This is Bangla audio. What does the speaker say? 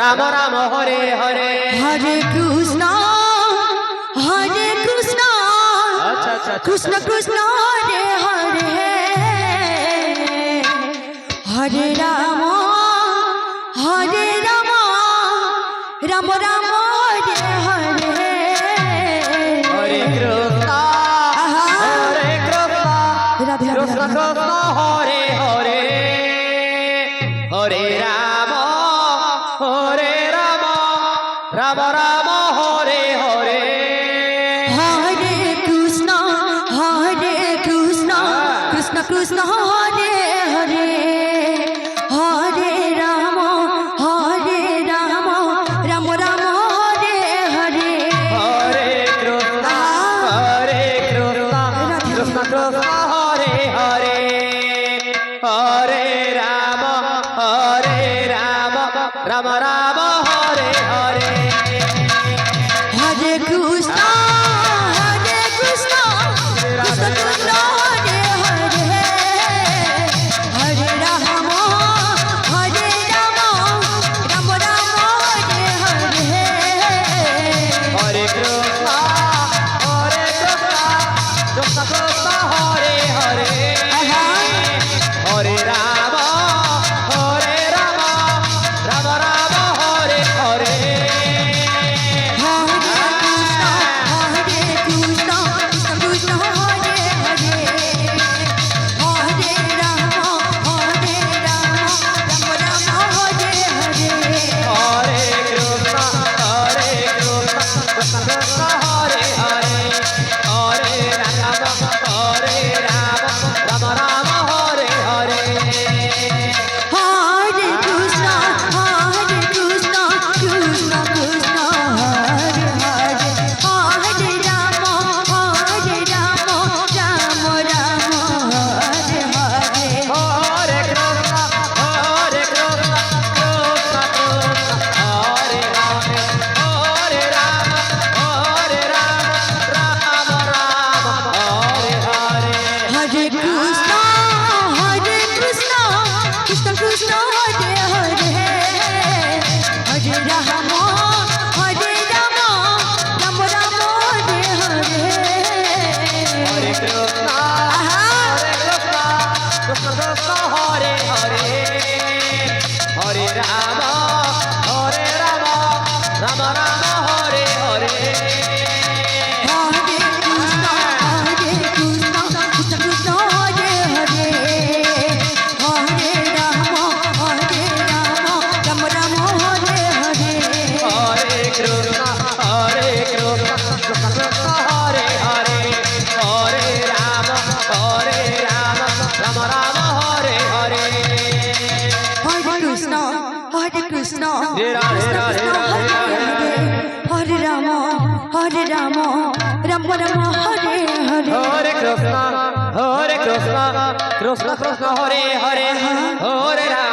রাম রাম হরে হরে হরে কৃষ্ণ আচ্ছা আচ্ছা কৃষ্ণ কৃষ্ণ হরে হরে হরে রাম রাম রাম হরে হরে হরে কৃষ্ণ হরে কৃষ্ণ রাধে কৃষ্ণ রাধে কৃষ্ণ হরে হরে হরে রাম রাম রাম হরে হরে হরে কৃষ্ণ কৃষ্ণ কৃষ্ণ হরে হরে হরে রাম রাম রাম হরে হরে হরে কৃষ্ণ কৃষ্ণ কৃষ্ণ হরে হরে হরে রাম রাম রাম হরে হরে হরে কৃষ্ণ কৃষ্ণ কৃষ্ণ হরে হরে হরে রাম রাম রাম হরে হরে হরে কৃষ্ণ কৃষ্ণ কৃষ্ণ হরে হরে হরে রাম রাম রাম হরে হরে হরে কৃষ্ণ কৃষ্ণ কৃষ্ণ হরে হরে হরে রাম রাম রাম হরে হরে হরে কৃষ্ণ কৃষ্ণ কৃষ্ণ হরে হরে হরে রাম রাম রাম হরে হরে হরে কৃষ্ণ কৃষ্ণ কৃষ্ণ হরে হরে হরে রাম রাম রাম হরে হরে হরে কৃষ্ণ কৃষ্ণ কৃষ্ণ হরে হরে হরে রাম রাম রাম হরে হরে হরে কৃষ্ণ কৃষ্ণ কৃষ্ণ হরে হরে হরে রাম রাম রাম হরে হরে হরে কৃষ্ণ কৃষ্ণ কৃষ্ণ হরে হরে হরে রাম রাম রাম হরে হরে হরে কৃষ্ণ কৃষ্ণ কৃষ্ণ হরে হরে হরে রাম রাম রাম হরে হরে হরে কৃষ্ণ কৃষ্ণ কৃষ্ণ হরে হরে হরে রাম রাম রাম হরে হরে হরে কৃষ্ণ কৃষ্ণ হে রাধে রাধে রাধে হরে রাম রাম রাম হরে হরে হরে কৃষ্ণ কৃষ্ণ কৃষ্ণ হরে হরে হরে রাম